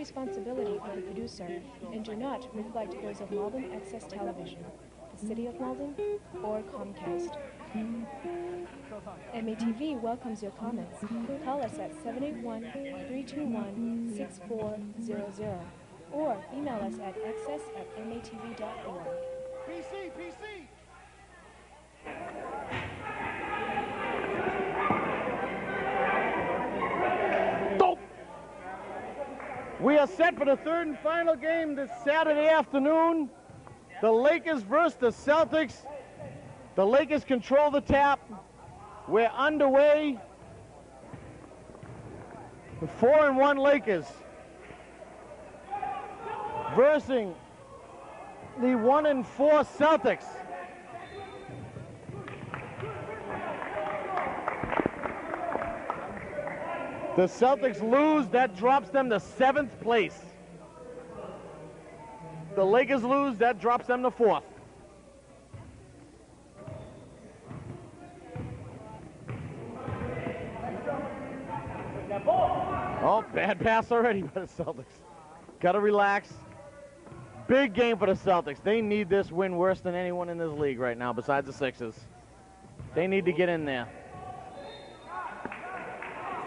responsibility of the producer and do not reflect those of Malden Access Television, the City of Malden, or Comcast. MATV welcomes your comments. Call us at 781-321-6400 or email us at access@matv.org. PC! We are set for the third and final game this Saturday afternoon. The Lakers versus the Celtics. The Lakers control the tap. We're underway. The 4-1 Lakers versus the 1-4 Celtics. The Celtics lose, that drops them to 7th place. The Lakers lose, that drops them to 4th. Oh, bad pass already by the Celtics. Got to relax. Big game for the Celtics. They need this win worse than anyone in this league right now besides the Sixers. They need to get in there.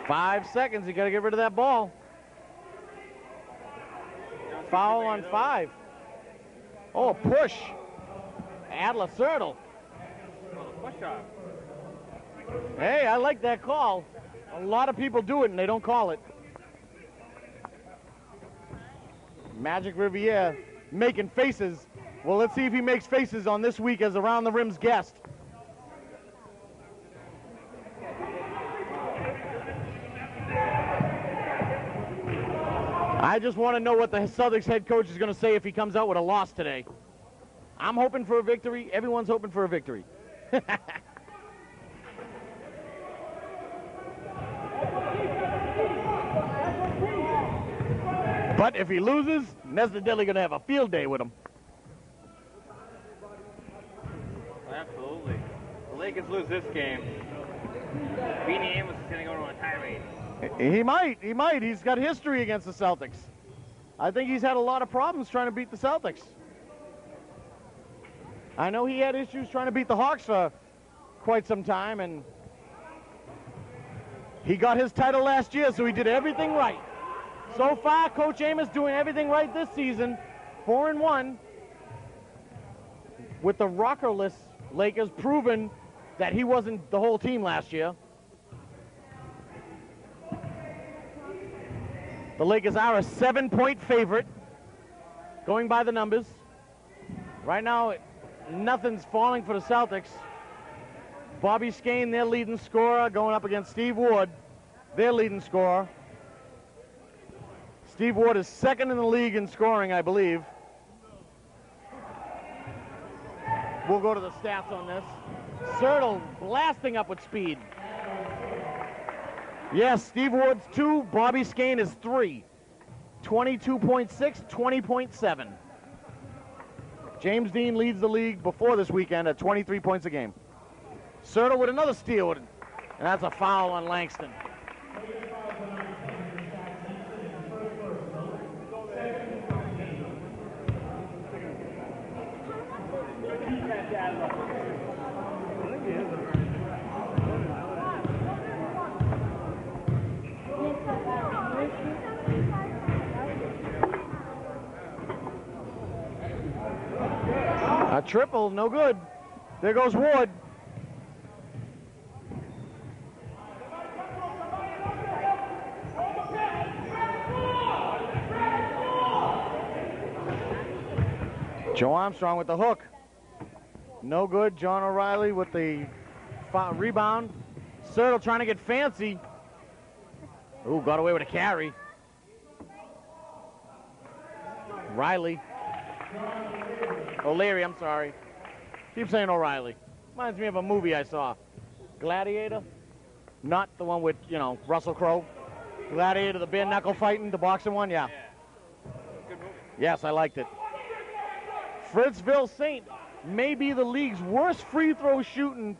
5 seconds, you got to get rid of that ball. Foul on 5. Oh, push. Adler Sertle. Hey, I like that call. A lot of people do it and they don't call it. Magic Riviere making faces. Well, let's see if he makes faces on this week as Around the Rim's guest. I just want to know what the Celtics head coach is going to say if he comes out with a loss today. I'm hoping for a victory. Everyone's hoping for a victory. But if he loses, Nesna-Dilly going to have a field day with him. Absolutely. The Lakers lose this game. Beanie Amos is going to go to a tirade. He might. He's got history against the Celtics. I think he's had a lot of problems trying to beat the Celtics. I know he had issues trying to beat the Hawks for quite some time, and he got his title last year, so he did everything right. So far, Coach Amos doing everything right this season, 4-1, with the rockerless Lakers proving that he wasn't the whole team last year. The Lakers are a 7-point favorite, going by the numbers. Right now, nothing's falling for the Celtics. Bobby Skane, their leading scorer, going up against Steve Ward, their leading scorer. Steve Ward is second in the league in scoring, I believe. We'll go to the stats on this. Sertle blasting up with speed. Yes, Steve Ward's 2, Bobby Skane is 3. 22.6, 20.7. James Dean leads the league before this weekend at 23 points a game. Sertle with another steal, and that's a foul on Langston. A triple, no good. There goes Ward. Joe Armstrong with the hook. No good. John O'Reilly with the rebound. Sertle trying to get fancy. Ooh, got away with a carry. Riley. O'Leary, I'm sorry. Keep saying O'Reilly. Reminds me of a movie I saw. Gladiator. Not the one with, you know, Russell Crowe. Gladiator, the bare knuckle fighting, the boxing one, yeah. Good movie. Yes, I liked it. Fritzville Saint may be the league's worst free throw shooting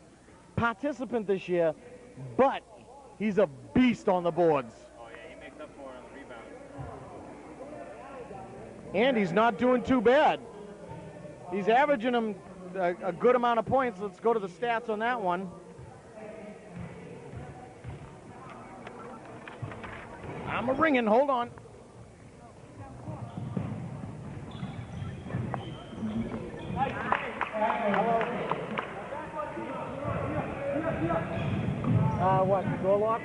participant this year, but he's a beast on the boards. Oh, yeah, he makes up for it on the And he's not doing too bad. He's averaging him a good amount of points. Let's go to the stats on that one. I'm ringing. Hold on. What, door lock?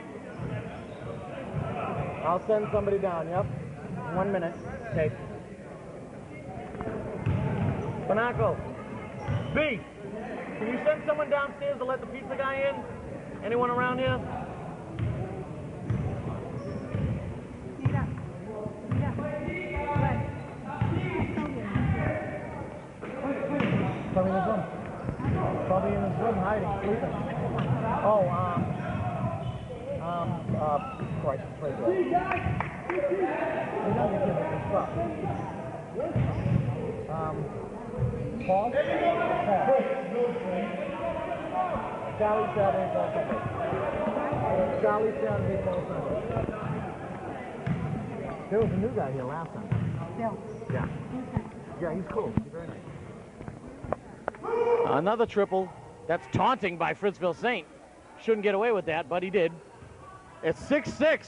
I'll send somebody down, yep. 1 minute. Okay. Panaco. B, can you send someone downstairs to let the pizza guy in? Anyone around here? Probably in his room. Probably in his room hiding, sleeping. Oh, Christ, it's right there. You know you're giving this stuff. Paul? Charlie Saturday, Paul Sunday. Charlie Saturday, Paul Sunday. There was a new guy here last time. Bill. Yeah. Yeah, he's cool. He's very nice. Another triple. That's taunting by Fritzville Saint. Shouldn't get away with that, but he did. It's 6-6.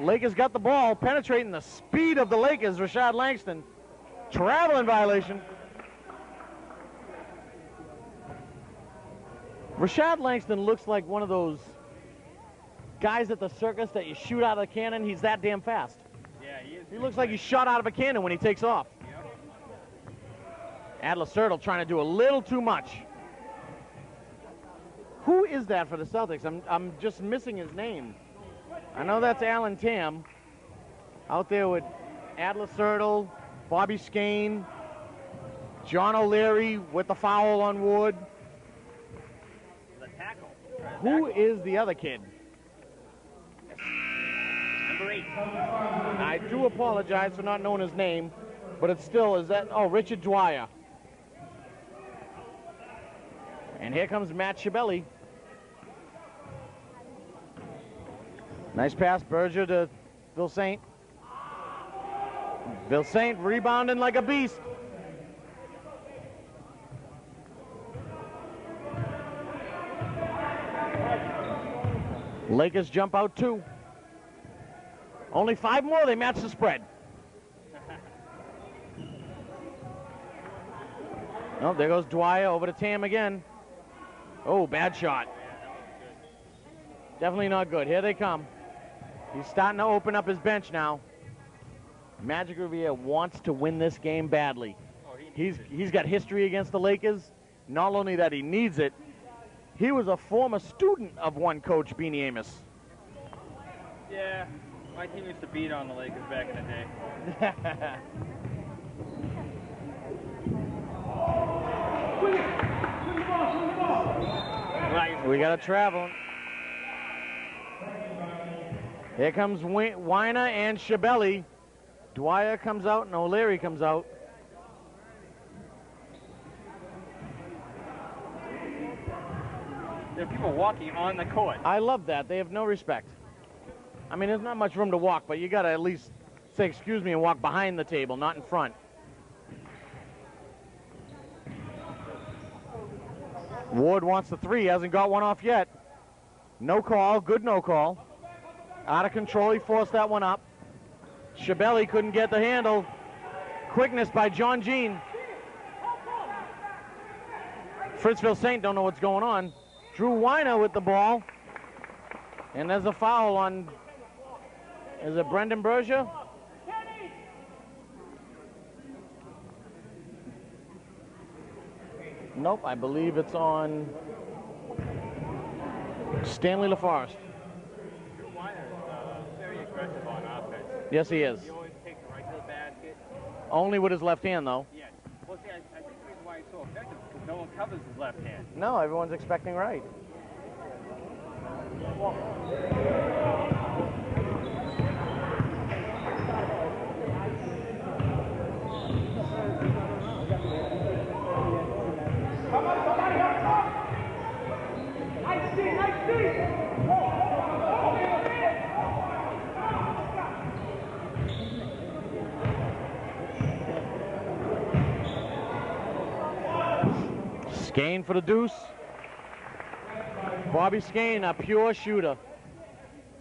Lakers got the ball, penetrating the speed of the Lakers. Rashad Langston, traveling violation. Rashad Langston looks like one of those guys at the circus that you shoot out of a cannon. He's that damn fast. Yeah, he is. He looks like he's shot out of a cannon when he takes off. Yep. Adler trying to do a little too much. Who is that for the Celtics? I'm just missing his name. I know that's Alan Tam out there with Adler, Bobby Skane, John O'Leary with the foul on Wood. The tackle. Who is the other kid? Number 8. I do apologize for not knowing his name, but it still is that. Oh, Richard Dwyer. And here comes Matt Schiavelli. Nice pass, Berger to Bill Saint. Bill Saint rebounding like a beast. Lakers jump out 2. Only 5 more, they match the spread. Oh, there goes Dwyer over to Tam again. Oh, bad shot. Definitely not good. Here they come. He's starting to open up his bench now. Magic Riviere wants to win this game badly. He's got history against the Lakers. Not only that he needs it, he was a former student of one coach, Beanie Amos. Yeah, my team used to beat on the Lakers back in the day. We got to travel. Here comes Weiner and Schiavelli. Dwyer comes out and O'Leary comes out. There are people walking on the court. I love that. They have no respect. I mean, there's not much room to walk, but you got to at least say excuse me and walk behind the table, not in front. Ward wants the 3, hasn't got one off yet. No call, good no call. Out of control, he forced that one up. Schiavelli couldn't get the handle. Quickness by John Jean. Fritzville Saint don't know what's going on. Drew Weiner with the ball. And there's a foul on, is it Brendan Berger? Nope, I believe it's on Stanley LaForest. Drew Weiner is very aggressive on offense. Yes, he is. He always takes it right to the basket. Only with his left hand, though. Yes. Well, see, I think the reason why he's so effective is because no one covers his left hand. No, everyone's expecting right. Skane for the deuce. Bobby Skane, a pure shooter.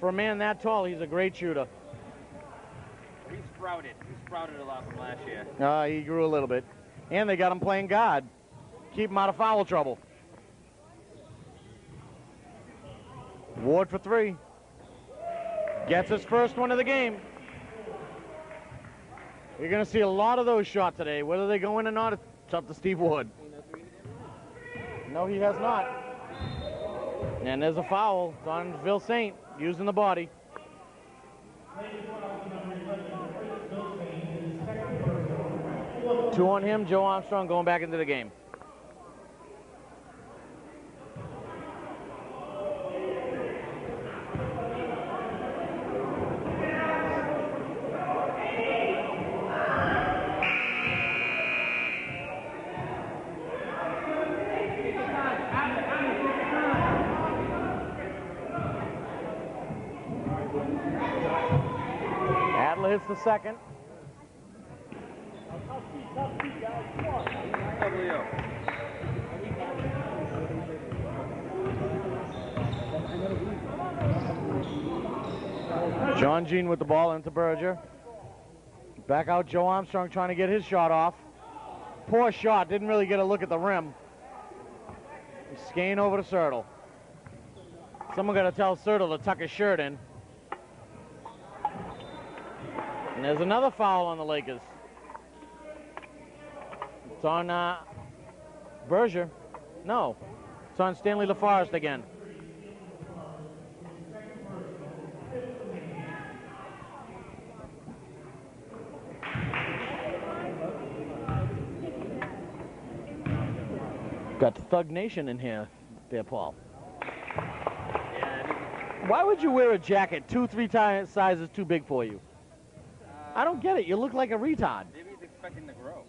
For a man that tall, he's a great shooter. He sprouted a lot from last year. He grew a little bit. And they got him playing guard. Keep him out of foul trouble. Ward for three. Gets his first one of the game. You're going to see a lot of those shots today. Whether they go in or not, it's up to Steve Ward. No, he has not. And there's a foul. It's on Ville Saint, using the body. Two on him. Joe Armstrong going back into the game. Adler hits the second. John Jean with the ball into Berger. Back out Joe Armstrong trying to get his shot off. Poor shot, didn't really get a look at the rim. Skane over to Sertle. Someone got to tell Sertle to tuck his shirt in. And there's another foul on the Lakers. It's on Berger. No, it's on Stanley LaForest again. Got Thug Nation in here there, Paul. Why would you wear a jacket 2-3 sizes too big for you? I don't get it. You look like a retard. Maybe he's expecting to grow.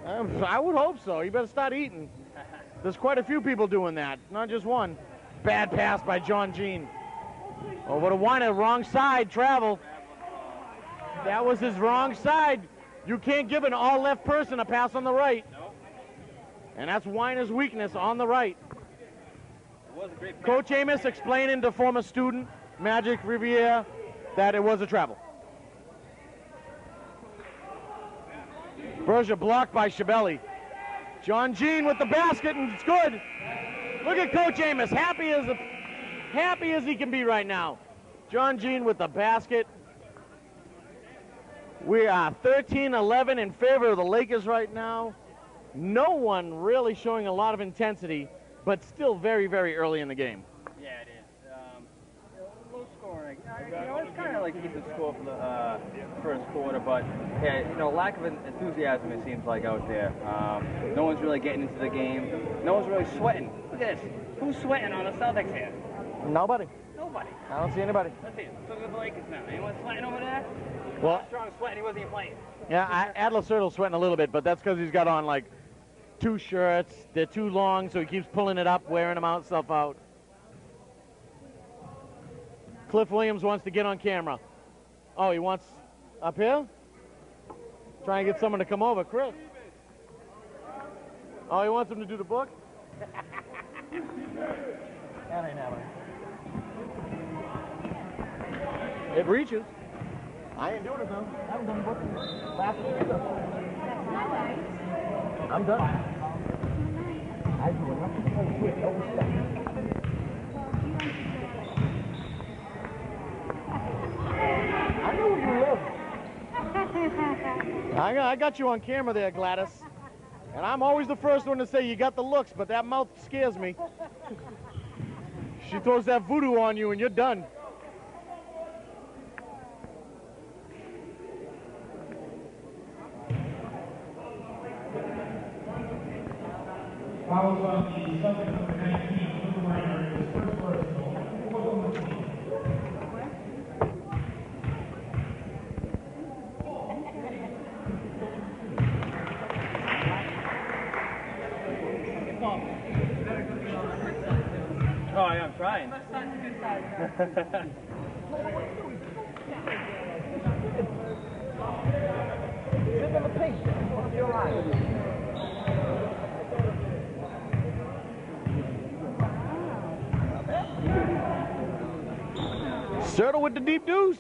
I would hope so. You better start eating. There's quite a few people doing that, not just one. Bad pass by John Jean. Over to Weiner, wrong side, travel. That was his wrong side. You can't give an all-left person a pass on the right. Nope. And that's Weiner's weakness, on the right. It was a great pass. Coach Amos explaining to former student Magic Riviere that it was a travel. Berger blocked by Schiavelli. John Jean with the basket, and it's good. Look at Coach Amos, happy as he can be right now. John Jean with the basket. We are 13-11 in favor of the Lakers right now. No one really showing a lot of intensity, but still very, very early in the game. Yeah, it is. Low scoring. It's kind of like decent score for the first quarter, but yeah, lack of enthusiasm it seems like out there. No one's really getting into the game. No one's really sweating. Look at this. Who's sweating on the Celtics here? Nobody. Nobody. I don't see anybody. Let's see. Look at the Lakers now. Anyone sweating over there? Well, Armstrong sweating. He wasn't even playing. yeah, Adler Sertle's sweating a little bit, but that's because he's got on like 2 shirts. They're too long, so he keeps pulling it up, wearing himself out. Cliff Williams wants to get on camera. Oh, he wants up here? Trying to get someone to come over. Chris. Oh, he wants him to do the book? That ain't happening. It reaches. I ain't doing it though. I haven't done the book. Last week either. That's not nice. I'm done. I do enough to overstep. I know where you live. I got you on camera there, Gladys. And I'm always the first one to say you got the looks, but that mouth scares me. She throws that voodoo on you and you're done. Fouls on the Celtics number 19, Blue Liner, his first personal. Oh, yeah, I'm trying. Sit in the paint. One of your eyes. Sertle with the deep deuce.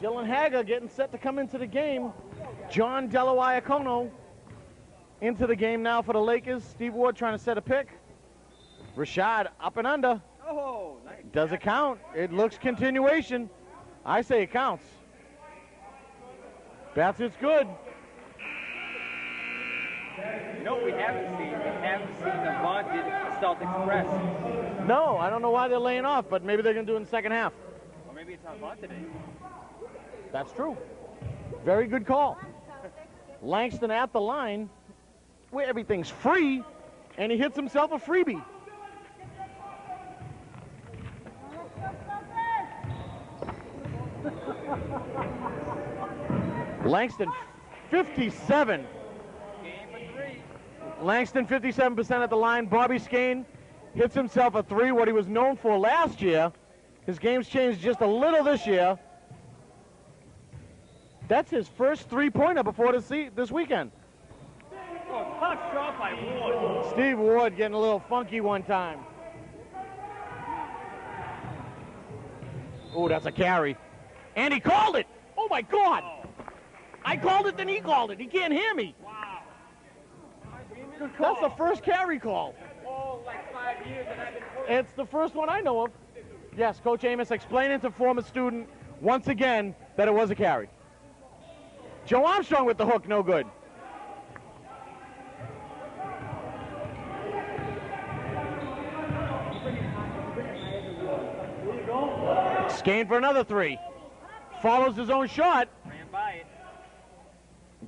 Dylan Hager getting set to come into the game. John Delawayacono into the game now for the Lakers. Steve Ward trying to set a pick. Rashad up and under. Oh, nice. Does it count? It looks continuation. I say it counts. Bassett's good. You know what we haven't seen? We haven't seen the vaunted Celtics press. No, I don't know why they're laying off, but maybe they're going to do it in the second half. Or maybe it's not vaunted anymore. That's true. Very good call. Langston at the line where everything's free, and he hits himself a freebie. Langston 57. Game for 3. Langston 57% at the line. Bobby Skane hits himself a 3, what he was known for last year. His game's changed just a little this year. That's his first three-pointer before this weekend. Oh, tough shot by Ward. Steve Ward getting a little funky one time. Oh, that's a carry. And he called it. Oh, my God. I called it, then he called it. He can't hear me. Wow. That's the first carry call. Oh, like 5 years and I've been It's the first one I know of. Yes, Coach Amos explaining to former student once again that it was a carry. Joe Armstrong with the hook, no good. Skane for another 3. Follows his own shot. ran by it.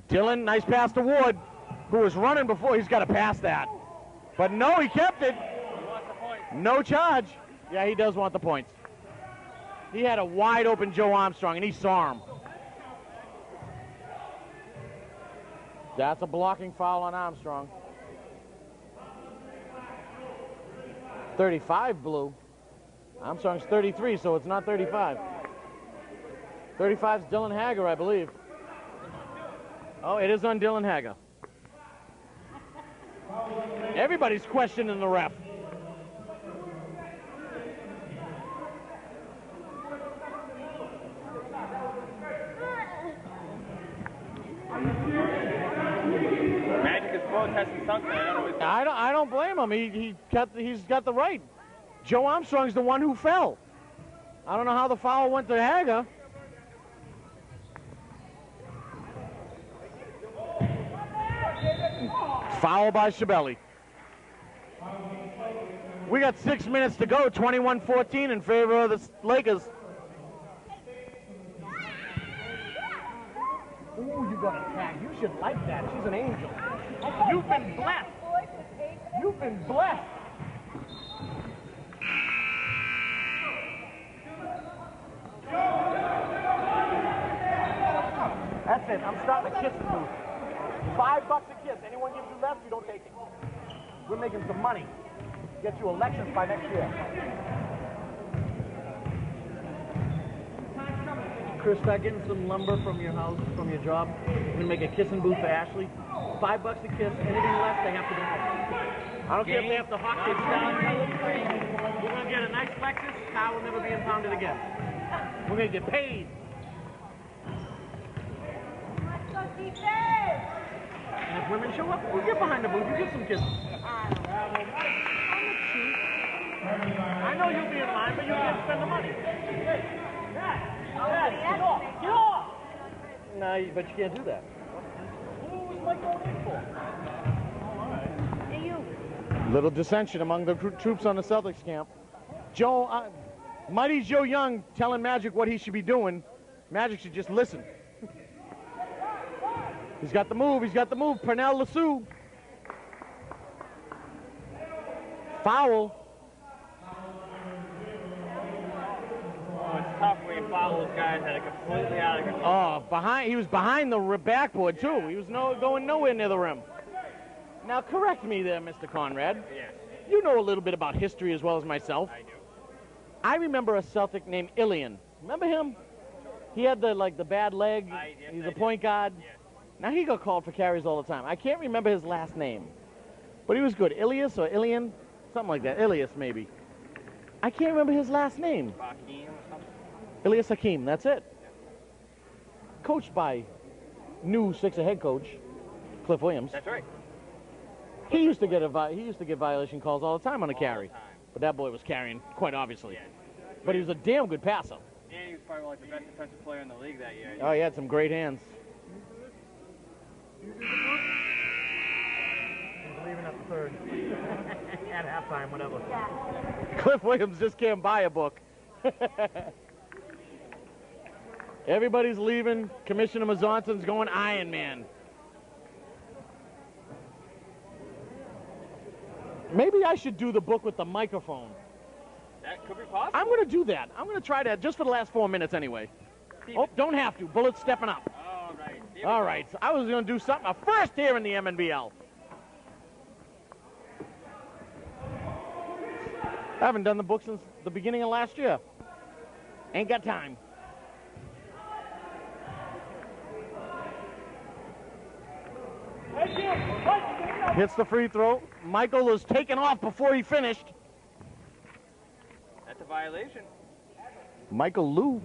Dylan, nice pass to Ward, who was running before. He's got to pass that. But no, he kept it. He wants the point. No charge. Yeah, he does want the points. He had a wide open Joe Armstrong, and he saw him. That's a blocking foul on Armstrong. 35 blue. Armstrong's 33, so it's not 35. 35's Dylan Hager, I believe. Oh, it is on Dylan Hager. Everybody's questioning the ref. Magic is protesting something. I don't know what I don't blame him. He's got the right. Joe Armstrong's the one who fell. I don't know how the foul went to Hager. Foul by Schiavelli. We got 6 minutes to go, 21-14 in favor of the Lakers. Ooh, you got a tag. You should like that. She's an angel. You've been blessed. You've been blessed. That's it. I'm starting a kissing booth. $5 a kiss. Anyone gives you less, you don't take it. We're making some money. Get you elections by next year. Chris, start getting some lumber from your house, from your job. We're gonna make a kissing booth for Ashley. $5 a kiss. Anything less, they have to do. I don't care if they have to hawk this down. We're gonna get a nice Lexus. Car will never be impounded again. We're gonna get paid. And if women show up, we'll get behind the booth. You get some kisses. I know you'll be in line, but you can't spend the money. Get off! No, but you can't do that. What was Mike going in for? Hey, you. Little dissension among the troops on the Celtics camp. Mighty Joe Young telling Magic what he should be doing. Magic should just listen. He's got the move. He's got the move. Pernell LeSue. Foul. Oh, it's tough when you follow those guys that are completely out of control. Oh, he was behind the backboard, too. He was going nowhere near the rim. Now, correct me there, Mr. Conrad. Yes. You know a little bit about history as well as myself. I do. I remember a Celtic named Ilian. Remember him? He had the bad leg. Yes, He's I a do. point guard. Yes. Now, he got called for carries all the time. I can't remember his last name. But he was good. Ilias or Ilian? Something like that. Ilias, maybe. I can't remember his last name. Joaquin or something? Ilyas Hakeem, that's it. Coached by new Sixer head coach, Cliff Williams. That's right. He used to get violation calls all the time on the carry. But that boy was carrying, quite obviously. Yeah. But he was a damn good passer. And he was probably like the best defensive player in the league that year. Oh, he had some great hands. He's leaving at the third. At halftime, whatever. Cliff Williams just can't buy a book. Everybody's leaving. Commissioner Mazonson's going Iron Man. Maybe I should do the book with the microphone. That could be possible. I'm going to do that. I'm going to try that just for the last 4 minutes anyway. Oh, don't have to. Bullet's stepping up. All right. All right. I was going to do something. A first here in the MNBL. I haven't done the book since the beginning of last year. Ain't got time. Hits the free throw. Michael was taken off before he finished. That's a violation. Michael Lou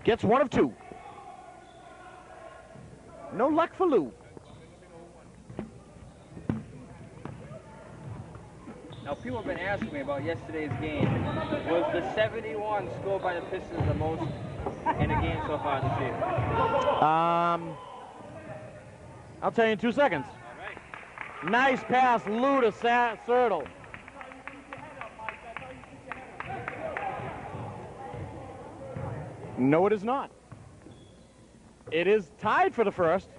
gets one of two. No luck for Lou. Now, people have been asking me about yesterday's game. Was the 71 scored by the Pistons the most in a game so far this season? I'll tell you in 2 seconds. All right. Nice pass, Lou to Sertle. No, it is not. It is tied for the first.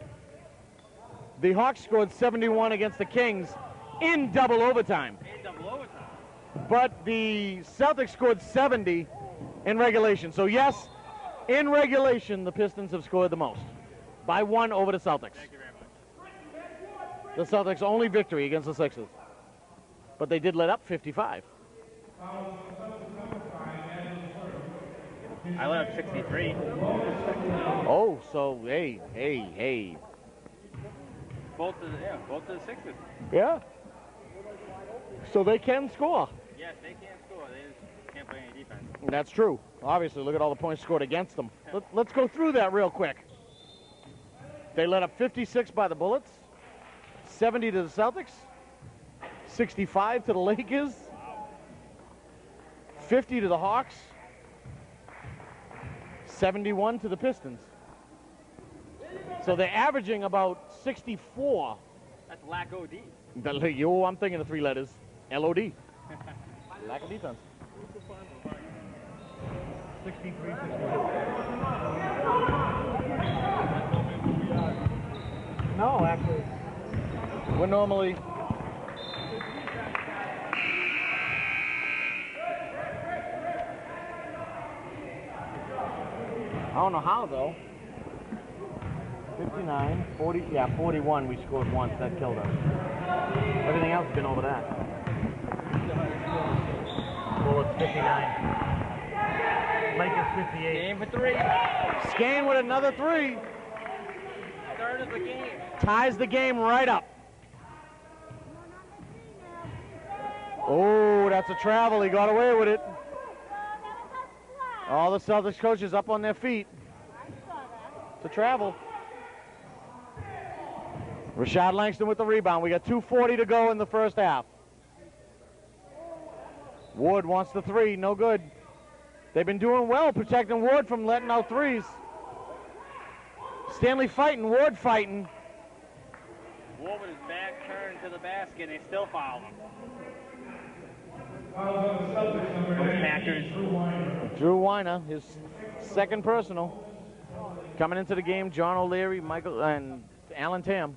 The Hawks scored 71 against the Kings in double overtime. In double overtime. But the Celtics scored 70 in regulation. So yes, in regulation, the Pistons have scored the most. By one over the Celtics. Thank you very much. The Celtics' only victory against the Sixers. But they did let up 55. I let up 63. Oh, so hey. Both of the Sixers. Yeah. So they can score. Yes, they can score. They just can't play any defense. That's true. Obviously, look at all the points scored against them. Let's go through that real quick. They let up 56 by the Bullets, 70 to the Celtics, 65 to the Lakers, 50 to the Hawks, 71 to the Pistons. So they're averaging about 64. That's lack OD. I'm thinking of 3 letters. LOD. Lack of defense. 63, 62. No, actually. We're normally... I don't know how, though. 59, 40, yeah, 41 we scored once. That killed us. Everything else has been over that. Bullets 59. Lakers 58. Game for 3. Skane with another 3. Third of the game. Ties the game right up. Oh, that's a travel. He got away with it. All the Celtics coaches up on their feet. It's a travel. Rashad Langston with the rebound. We got 2:40 to go in the first half. Ward wants the 3. No good. They've been doing well protecting Ward from letting out 3s. Stanley fighting, Ward fighting. Ward with his back turned to the basket, and they still foul him. Packers. Drew Weiner, his second personal. Coming into the game, John O'Leary, Michael, and Alan Tam.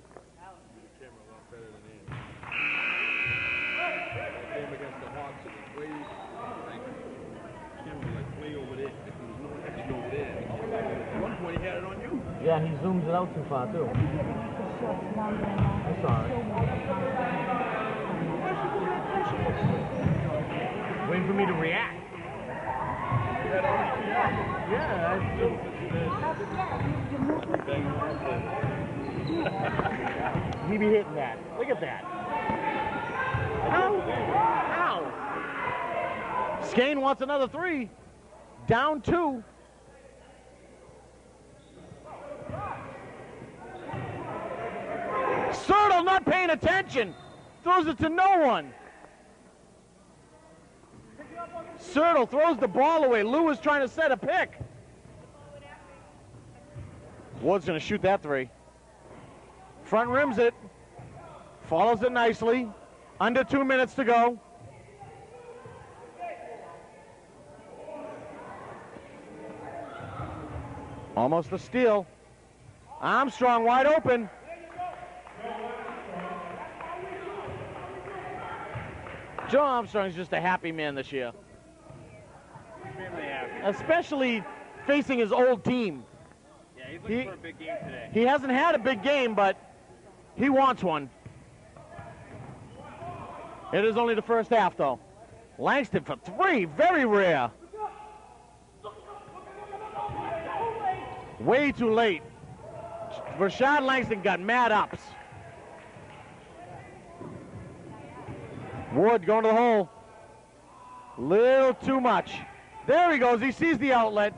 Against the Hawks, it was way way over there. If he was looking at you over there, at one point he had it on you. Yeah, he zooms it out too far too. I'm sorry. Waiting for me to react. Yeah, he be hitting that. Look at that. Ow! Ow! Skane wants another 3. Down 2. not paying attention. Throws it to no one. Sertle throws the ball away. Lou is trying to set a pick. Ward's going to shoot that three. Front rims it. Follows it nicely. Under 2 minutes to go. Almost a steal. Armstrong wide open. Joe Armstrong's just a happy man this year. Extremely happy. Especially facing his old team. Yeah, he's looking for a big game today. He hasn't had a big game, but he wants one. It is only the first half, though. Langston for three, very rare. Way too late. Rashad Langston got mad ups. Ward going to the hole. Little too much. There he goes. He sees the outlet.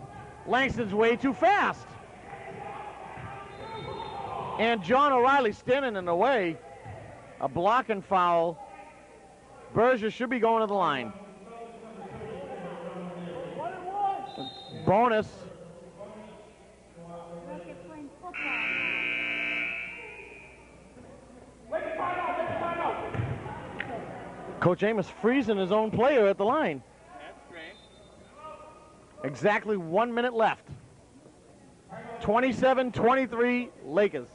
Langston's way too fast. And John O'Reilly standing in the way. A blocking foul. Berger should be going to the line. Bonus. Coach Amos freezing his own player at the line. That's great. Exactly 1 minute left. 27-23 Lakers.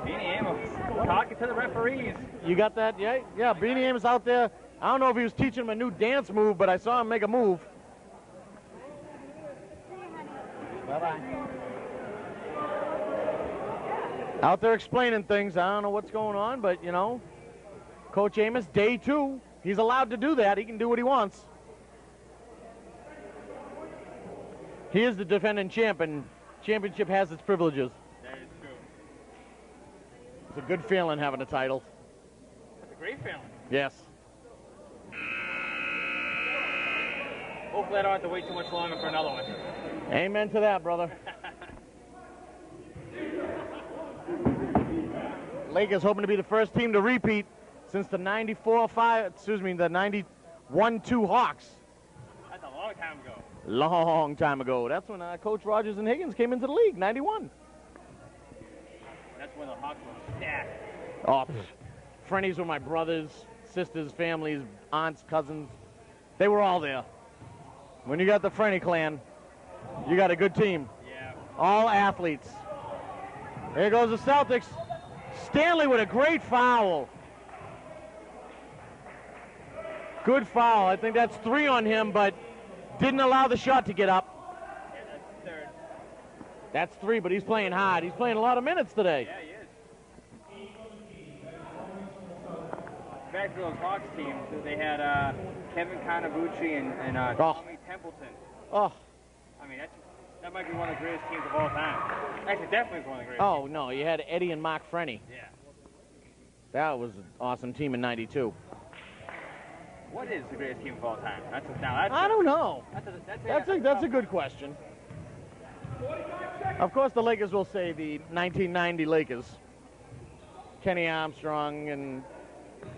Beanie Amos talking to the referees. You got that? Yeah, yeah. Beanie Amos out there. I don't know if he was teaching him a new dance move, but I saw him make a move. Bye-bye. Out there explaining things. I don't know what's going on, but, you know, Coach Amos, day 2, he's allowed to do that. He can do what he wants. He is the defending champ, and championship has its privileges. That is true. It's a good feeling having a title. It's a great feeling. Yes. Hopefully I don't have to wait too much longer for another one. Amen to that, brother. Lakers hoping to be the first team to repeat since the 91-2 Hawks. That's a long time ago. Long time ago. That's when Coach Rogers and Higgins came into the league, 91. That's when the Hawks were stacked. Oh, Frennies were my brothers, sisters, families, aunts, cousins. They were all there. When you got the Frenny clan, you got a good team. Yeah. All athletes. Here goes the Celtics. Stanley with a great foul. Good foul. I think that's 3 on him, but didn't allow the shot to get up. Yeah, that's third. That's 3, but he's playing hard. He's playing a lot of minutes today. Yeah, he is. Back to those Hawks teams, they had Kevin Conabucci and Tommy Templeton. Oh. I mean, that might be one of the greatest teams of all time. Actually, definitely one of the greatest. Oh, no, you had Eddie and Mark Frenny. Yeah. That was an awesome team in 92. What is the greatest team of all time? I don't know. That's a good question. Of course, the Lakers will say the 1990 Lakers. Kenny Armstrong and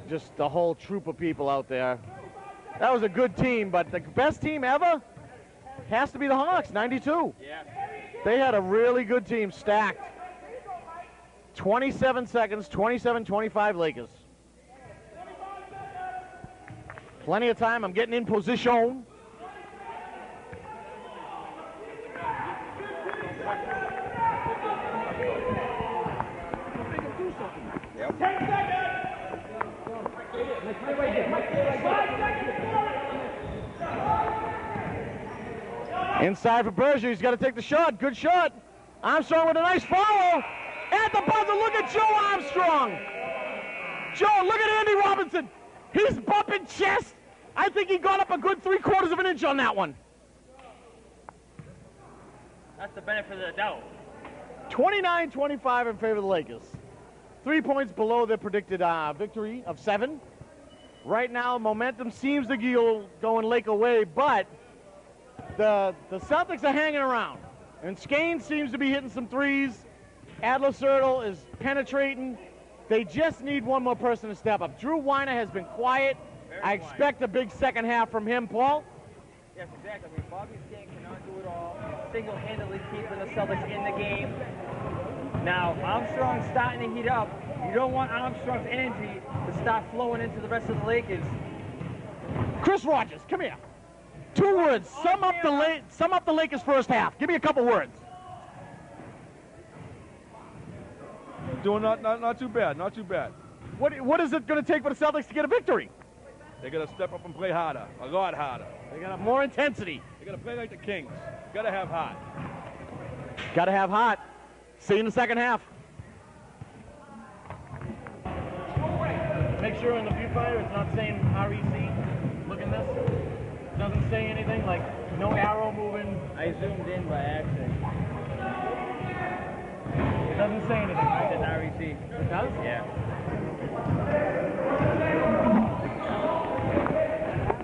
just the whole troop of people out there. That was a good team, but the best team ever has to be the Hawks, 92. Yeah. They had a really good team, stacked. 27 seconds, 27-25 Lakers. Plenty of time. I'm getting in position. Yep. 10 seconds. Inside for Berger. He's got to take the shot. Good shot. Armstrong with a nice follow. At the buzzer, look at Joe Armstrong. Joe, look at Andy Robinson. He's bumping chest. I think he got up a good 3/4 of an inch on that one. That's the benefit of the doubt. 29-25 in favor of the Lakers. 3 points below their predicted victory of 7. Right now, momentum seems to go in Laker way, but the Celtics are hanging around. And Skane seems to be hitting some threes. Adler-Sertle is penetrating. They just need one more person to step up. Drew Weiner has been quiet. I expect a big second half from him, Paul. Yes, exactly. I mean, Bobby Skane cannot do it all. Single-handedly keeping the Celtics in the game. Now, Armstrong's starting to heat up. You don't want Armstrong's energy to start flowing into the rest of the Lakers. Chris Rogers, come here. 2 words. Sum up the Lakers' first half. Give me a couple words. Doing not too bad, not too bad. What is it going to take for the Celtics to get a victory? They got to step up and play harder, a lot harder. They got to have more intensity. They got to play like the Kings. Got to have heart. Got to have heart. See you in the second half. Make sure in the viewfinder it's not saying REC. Look at this. It doesn't say anything, like no arrow moving. I zoomed in by accident. It doesn't say anything. I did REC. It does? Yeah.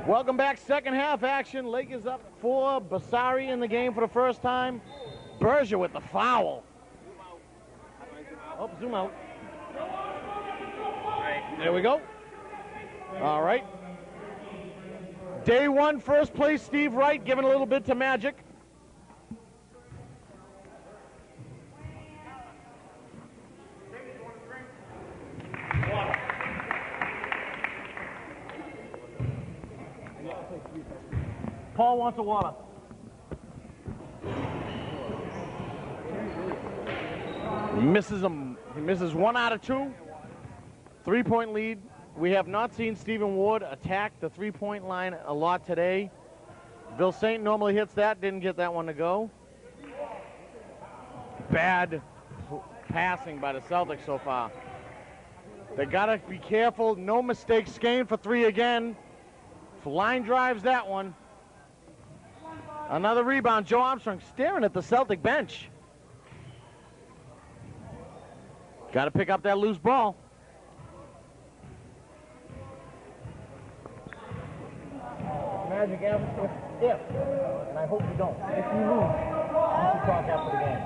Welcome back, second half action. Lakers up 4. Basari in the game for the first time. Berger with the foul. Oh, zoom out. There we go. All right. Day 1, first place, Steve Wright, giving a little bit to Magic. Paul wants a water. He misses 1 out of 2. 3-point lead. We have not seen Stephen Ward attack the 3-point line a lot today. Bill Saint normally hits that, didn't get that one to go. Bad passing by the Celtics so far. They gotta be careful. No mistakes. Skane for 3 again. Line drives that one. Another rebound. Joe Armstrong staring at the Celtic bench. Got to pick up that loose ball. Magic if, and I hope you don't, if you lose, you should talk after the game.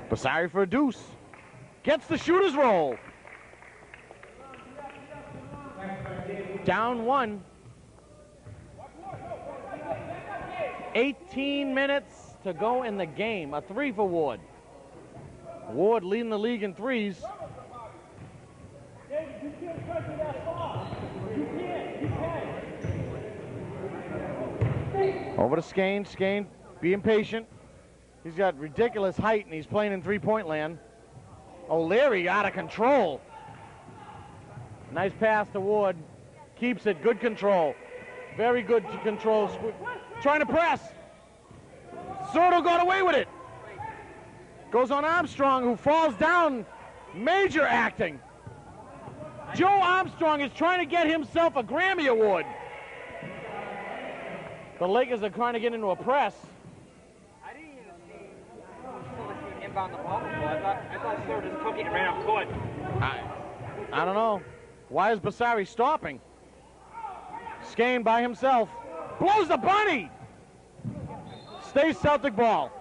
Basari for a deuce. Gets the shooter's roll. Down 1. 18 minutes to go in the game. A 3 for Ward. Ward leading the league in threes. Over to Skane. Skane being patient. He's got ridiculous height and he's playing in 3-point land. O'Leary out of control. Nice pass to Ward. Keeps it. Good control. Very good control. Trying to press. Sertle got away with it. Goes on Armstrong, who falls down. Major acting. Joe Armstrong is trying to get himself a Grammy Award. The Lakers are trying to get into a press. I didn't even see inbound the ball before. I thought Sertle just took it and ran up court. I don't know. Why is Basari stopping? Skane by himself. Blows the bunny. Stays Celtic ball.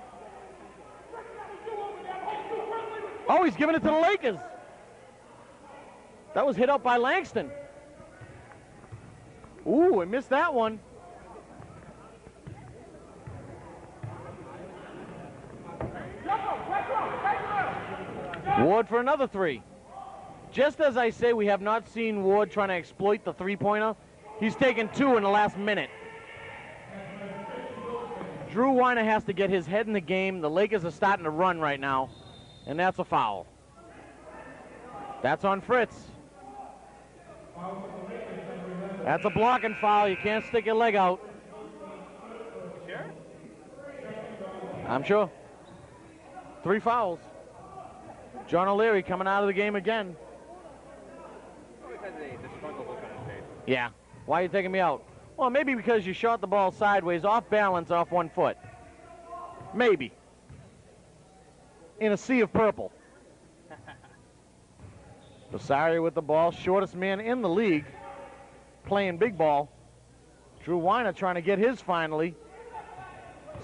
Oh, he's giving it to the Lakers. That was hit up by Langston. Ooh, he missed that one. Ward for another 3. Just as I say, we have not seen Ward trying to exploit the 3-pointer. He's taken 2 in the last minute. Drew Weiner has to get his head in the game. The Lakers are starting to run right now, and that's a foul. That's on Fritz. That's a blocking foul. You can't stick your leg out. Sure? I'm sure. 3 fouls. John O'Leary coming out of the game again. Because the disgruntled look on his face. Yeah. Why are you taking me out? Well, maybe because you shot the ball sideways, off balance, off 1 foot. Maybe. In a sea of purple. Basari with the ball, shortest man in the league, playing big ball. Drew Weiner trying to get his finally.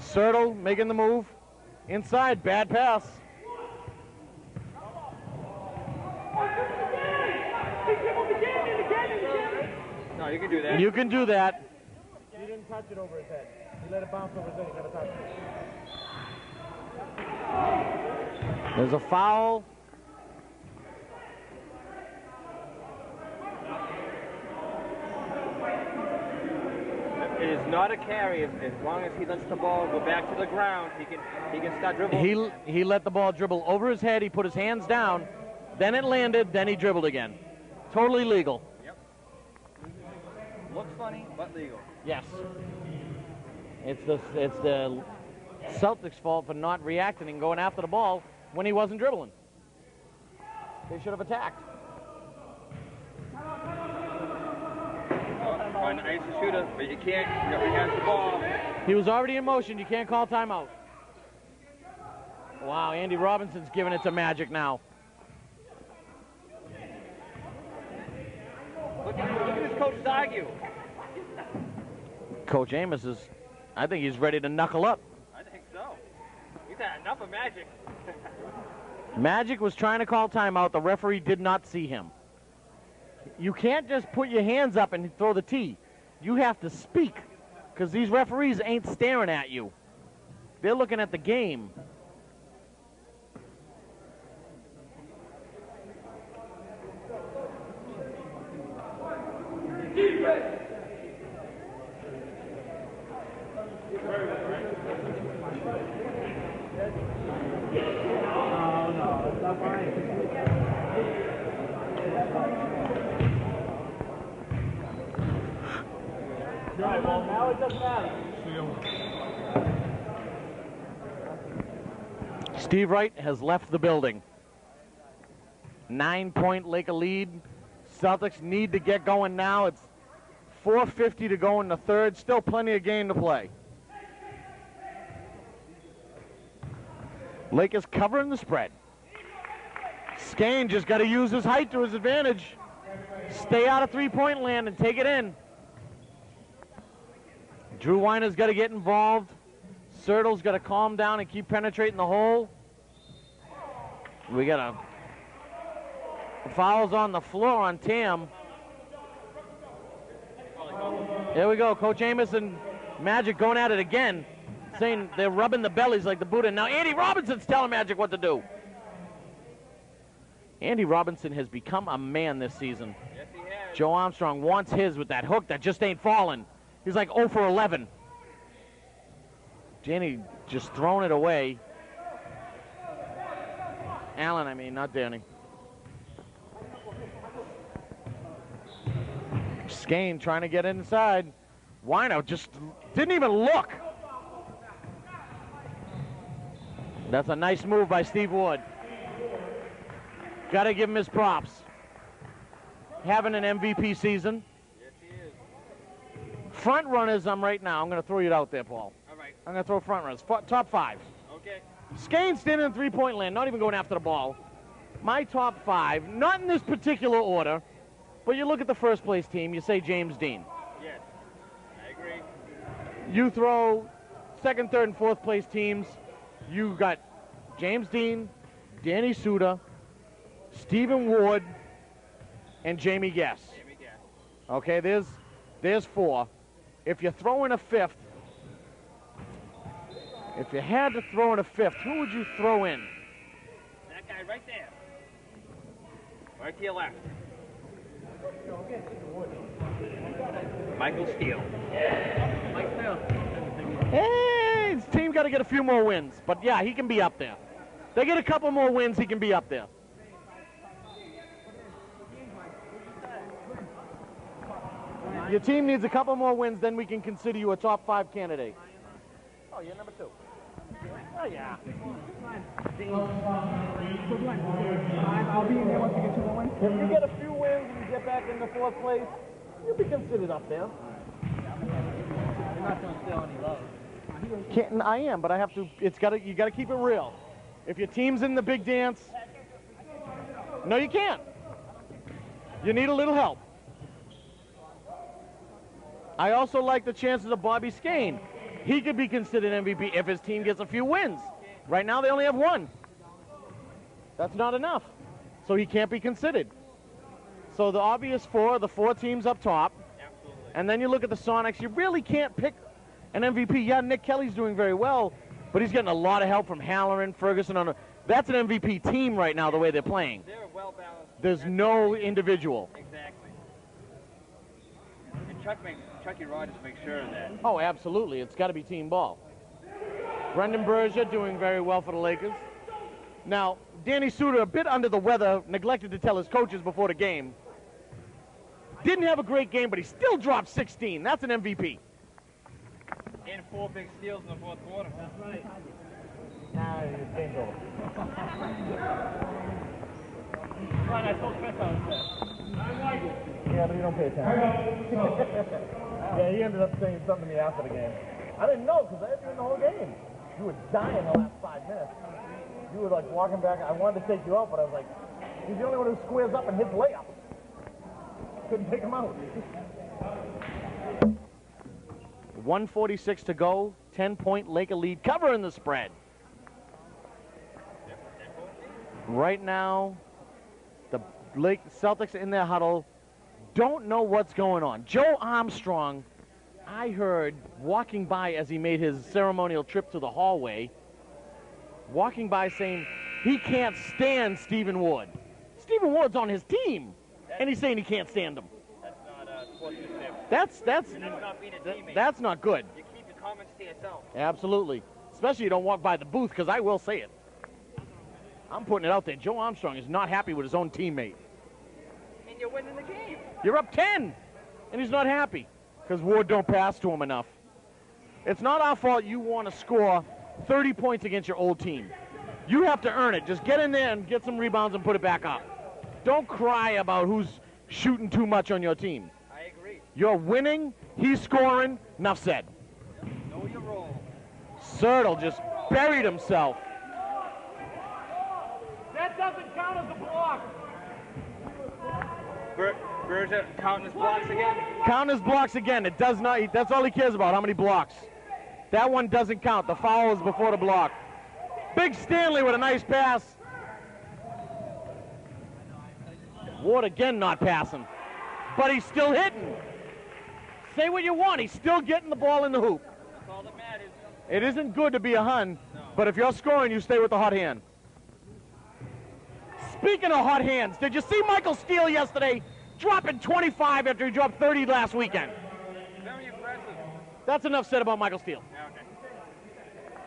Sertle making the move. Inside, bad pass. No, you can do that. You can do that. He didn't touch it over his head. He let it bounce over his head. He never touched it. There's a foul. It is not a carry. As long as he lets the ball go back to the ground, he can start dribbling. He let the ball dribble over his head. He put his hands down. Then it landed. Then he dribbled again. Totally legal. Yep. Looks funny, but legal. Yes. It's the Celtics' fault for not reacting and going after the ball when he wasn't dribbling. They should have attacked. Trying to ice the shooter, but you can't. You has the ball. He was already in motion. You can't call timeout. Wow, Andy Robinson's giving it to Magic now. Look at his coaches argue. Coach Amos is, I think he's ready to knuckle up. I think so. He's had enough of Magic. Magic was trying to call timeout. The referee did not see him. You can't just put your hands up and throw the tee. You have to speak, because these referees ain't staring at you. They're looking at the game. Now it doesn't matter. Steve Wright has left the building. 9-point Laker lead. Celtics need to get going now. It's 4:50 to go in the third. Still plenty of game to play. Lakers covering the spread. Skane just got to use his height to his advantage. Stay out of three-point land and take it in. Drew Weiner's got to get involved. Sertle's got to calm down and keep penetrating the hole. We got fouls on the floor on Tam. There we go. Coach Amos and Magic going at it again, saying they're rubbing the bellies like the Buddha. Now Andy Robinson's telling Magic what to do. Andy Robinson has become a man this season. Yes, he has. Joe Armstrong wants his with that hook that just ain't falling. He's like 0 for 11. Danny just throwing it away. Allen, I mean, not Danny. Skane trying to get inside. Wino just didn't even look. That's a nice move by Steve Wood. Got to give him his props. Having an MVP season. Front runners, right now. I'm going to throw you out there, Paul. All right. I'm going to throw front runners. Top 5. Okay. Skane standing in three-point land, not even going after the ball. My top 5, not in this particular order, but you look at the first place team, you say James Dean. Yes. I agree. You throw second, third, and fourth place teams, you got James Dean, Danny Suda, Stephen Ward, and Jamie Guess. Jamie Guess. Okay, there's 4. If you throw in a 5th, if you had to throw in a 5th, who would you throw in? That guy right there. Right to your left. Michael Steele. Mike Steele. Hey, his team got to get a few more wins. But, yeah, he can be up there. They get a couple more wins, he can be up there. Your team needs a couple more wins, then we can consider you a top 5 candidate. Oh, you're number 2. Oh, yeah. I'll be in there once we get 2 more wins. If you get a few wins and you get back into 4th place, you'll be considered up there. You're not going to steal any love. I am, but I have to. You got to keep it real. If your team's in the big dance, no, you can't. You need a little help. I also like the chances of Bobby Skane he could be considered MVP if his team gets a few wins. Right now, they only have one. That's not enough. So he can't be considered. So the obvious the four teams up top. Absolutely. And then you look at the Sonics, you really can't pick an MVP. Yeah, Nick Kelly's doing very well, but he's getting a lot of help from Halloran, Ferguson. That's an MVP team right now, the way they're playing. They're well balanced. There's no individual. Exactly. And Chucky Rogers makes sure of that. Oh, absolutely. It's got to be team ball. Brendan Berger doing very well for the Lakers. Now, Danny Suter, a bit under the weather, neglected to tell his coaches before the game. Didn't have a great game, but he still dropped 16. That's an MVP. And 4 big steals in the fourth quarter. That's right. Nah, it's game over. Fine, I told Chris on that. Yeah, but you don't pay attention. Yeah, he ended up saying something to me after the game. I didn't know because I had you in the whole game. You were dying the last 5 minutes. You were like walking back. I wanted to take you out, but I was like, he's the only one who squares up and hits layups. Couldn't take him out. 1:46 to go. 10-point Laker lead. Covering the spread. Right now, the Celtics in their huddle don't know what's going on. Joe Armstrong, I heard walking by as he made his ceremonial trip to the hallway, walking by saying he can't stand Stephen Wood. Stephen Wood's on his team, and he's saying he can't stand him. That's not sportsmanship. That's not being a teammate. That's not good. You keep your comments to yourself. Absolutely. Especially you don't walk by the booth, because I will say it. I'm putting it out there. Joe Armstrong is not happy with his own teammate. And you're winning the game. You're up 10, and he's not happy because Ward don't pass to him enough. It's not our fault you want to score 30 points against your old team. You have to earn it. Just get in there and get some rebounds and put it back up. Don't cry about who's shooting too much on your team. I agree. You're winning. He's scoring. Enough said. Know your role. Sertle just buried himself. That doesn't count as a block. Berger counting his blocks again? Count his blocks again. It does not. That's all he cares about, how many blocks. That one doesn't count. The foul is before the block. Big Stanley with a nice pass. Ward again not passing. But he's still hitting. Say what you want. He's still getting the ball in the hoop. That's all that matters. It isn't good to be a Hun, but if you're scoring, you stay with the hot hand. Speaking of hot hands, did you see Michael Steele yesterday dropping 25 after he dropped 30 last weekend? Very impressive. That's enough said about Michael Steele. Yeah, okay.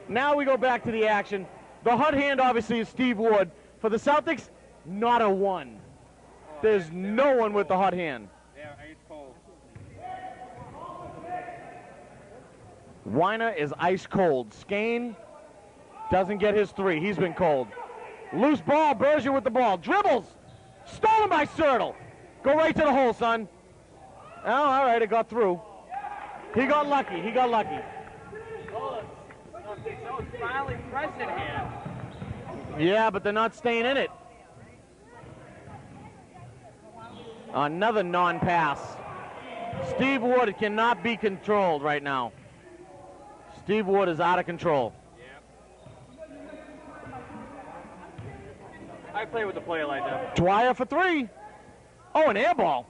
Now we go back to the action. The hot hand, obviously, is Steve Wood. For the Celtics, not a one. There's no one with the hot hand. Yeah, ice cold. Weiner is ice cold. Skane doesn't get his three. He's been cold. Loose ball, Berger with the ball. Dribbles. Stolen by Sertle. Go right to the hole, son. Oh, all right, it got through. He got lucky. He got lucky. Oh, so it's finally pressing here. Yeah, but they're not staying in it. Another non-pass. Steve Wood cannot be controlled right now. Steve Wood is out of control. I play with a player like that. Dwyer for three. Oh, an air ball.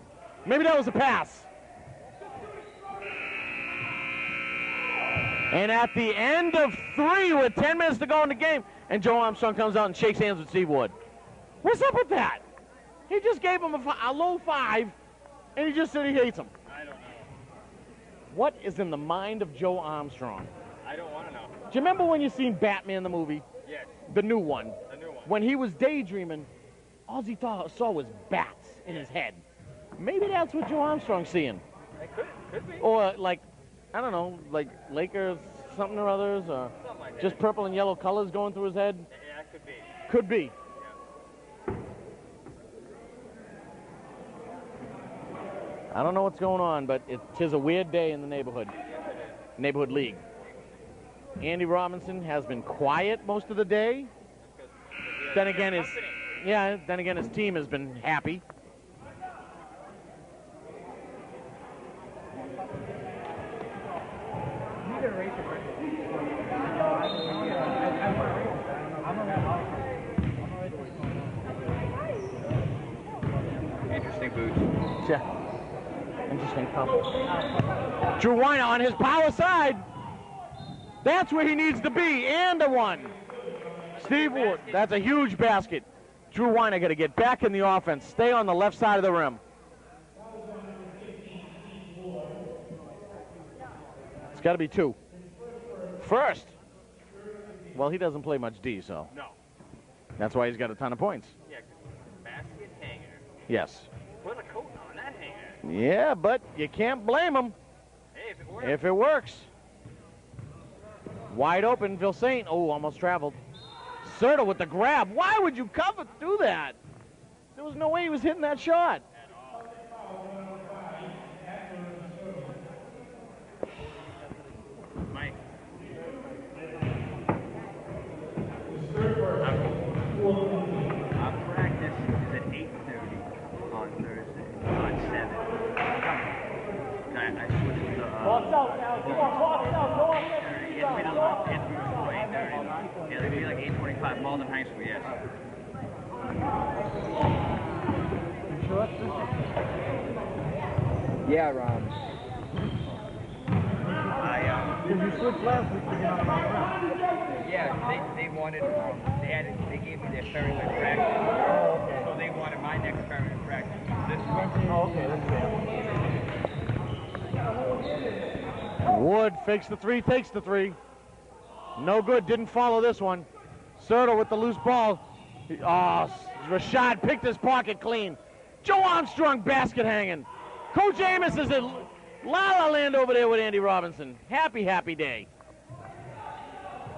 Maybe that was a pass. And at the end of three with 10 minutes to go in the game, and Joe Armstrong comes out and shakes hands with Steve Wood. What's up with that? He just gave him a low five, and he just said he hates him. I don't know. What is in the mind of Joe Armstrong? I don't want to know. Do you remember when you seen Batman the movie? Yes, The new one. the new one. When he was daydreaming, all he saw was bats in his head. Maybe that's what Joe Armstrong's seeing. It could be. Or like, I don't know, like Lakers something or others, or Something like that. just purple and yellow colors going through his head. Yeah, it could be. Could be. I don't know what's going on, but tis a weird day in the neighborhood. Neighborhood league. Andy Robinson has been quiet most of the day. Then again, his team has been happy. Interesting boots. Yeah. Interesting couple. Drew Weiner on his power side. That's where he needs to be. And a one. Steve Wood. That's a huge basket. Drew Weiner got to get back in the offense. Stay on the left side of the rim. It's got to be two. First. Well, he doesn't play much D, so. No. That's why he's got a ton of points. Yeah, basket hanger. Yes. Put a coat on that hanger. Yeah, but you can't blame him. Hey, if it works. If it works. Wide open, Vilsaint. Oh, almost traveled. Serta with the grab. Why would you cover through that? There was no way he was hitting that shot. Mike. Our practice is at 8:30 on Thursday, on 7. I switched to, Box out now. Come on, box out. Go on. yeah, we don't get through school 8:30. Yeah, it'll be like 8:25, Malden High School, yes. Yeah, Did you switch last week to get on the ground? yeah, they wanted, they gave me their ferryman practice. Oh, okay. So they wanted my next ferryman practice this week. Oh, okay. That's fair. Wood fakes the three, takes the three. No good, didn't follow this one. Serta with the loose ball. Rashad picked his pocket clean. Joe Armstrong basket hanging. Coach Amos is at La La Land over there with Andy Robinson. Happy, happy day.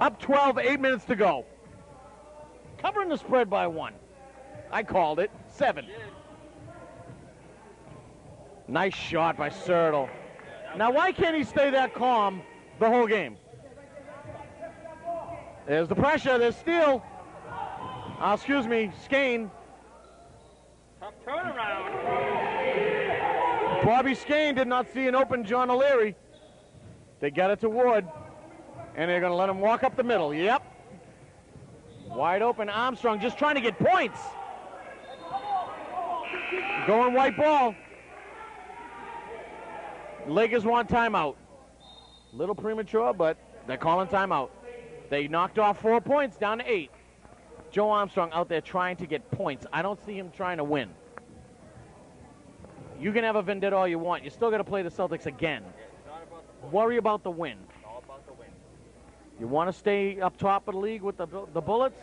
Up 12, 8 minutes to go. Covering the spread by one. I called it. 7. Nice shot by Serta. Now, why can't he stay that calm the whole game? There's the pressure. There's steal. Excuse me, Skane. Tough turnaround. Bobby Skane did not see an open John O'Leary. They got it to Wood, and they're going to let him walk up the middle. Yep. Wide open Armstrong just trying to get points. Going white ball. Lakers want timeout. Little premature, but they're calling timeout. They knocked off 4 points down to 8. Joe Armstrong out there trying to get points. I don't see him trying to win. You can have a vendetta all you want. You still got to play the Celtics again. Worry about the win. All about the win. You want to stay up top of the league with the Bullets?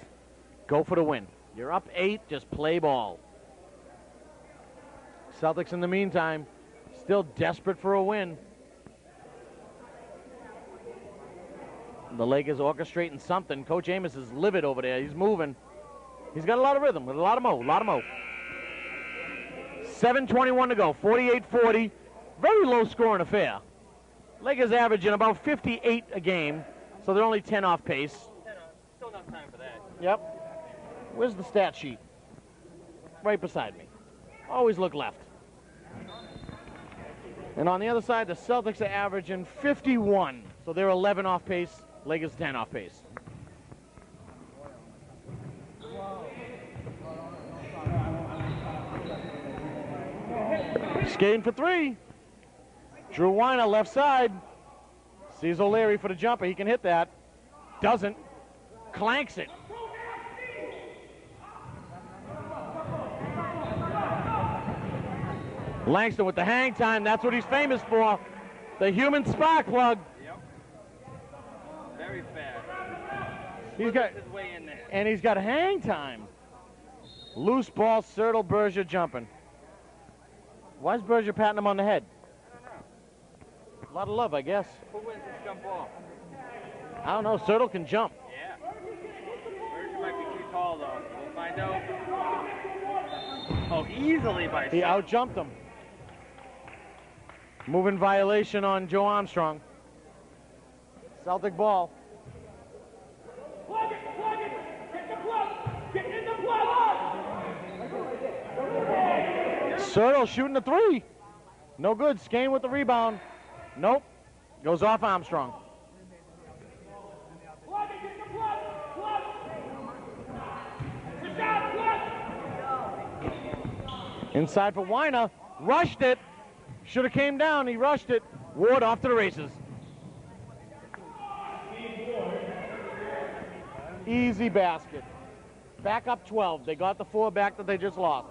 Go for the win. You're up 8, just play ball. Celtics, in the meantime, still desperate for a win. The Lakers orchestrating something. Coach Amos is livid over there. He's moving. He's got a lot of rhythm, with a lot of mo. 7:21 to go, 48-40. Very low scoring affair. Lakers averaging about 58 a game, so they're only 10 off pace. Still enough time for that. Yep. Where's the stat sheet? Right beside me. Always look left. And on the other side, the Celtics are averaging 51, so they're 11 off pace. Lakers 10 off pace. Skating for 3. Drew Weiner left side. Sees O'Leary for the jumper. He can hit that. Doesn't. Clanks it. Langston with the hang time. That's what he's famous for. The human spark plug. Yep. Very fast. He's got his way in there. And he's got hang time. Loose ball, Serta, Berger jumping. Why is Berger patting him on the head? I don't know. A lot of love, I guess. Who wins this jump ball? I don't know. Serta can jump. Yeah. Berger might be too tall, though. We'll find out. Oh, easily by He Serta. out-jumped him. Moving violation on Joe Armstrong. Celtic ball. Plug it! Get the plug! Get in the plug! Serta shooting the 3. No good. Skane with the rebound. Nope. Goes off Armstrong. Inside for Weiner. Rushed it. Should have came down. He rushed it. Ward off to the races. Easy basket. Back up 12. They got the 4 back that they just lost.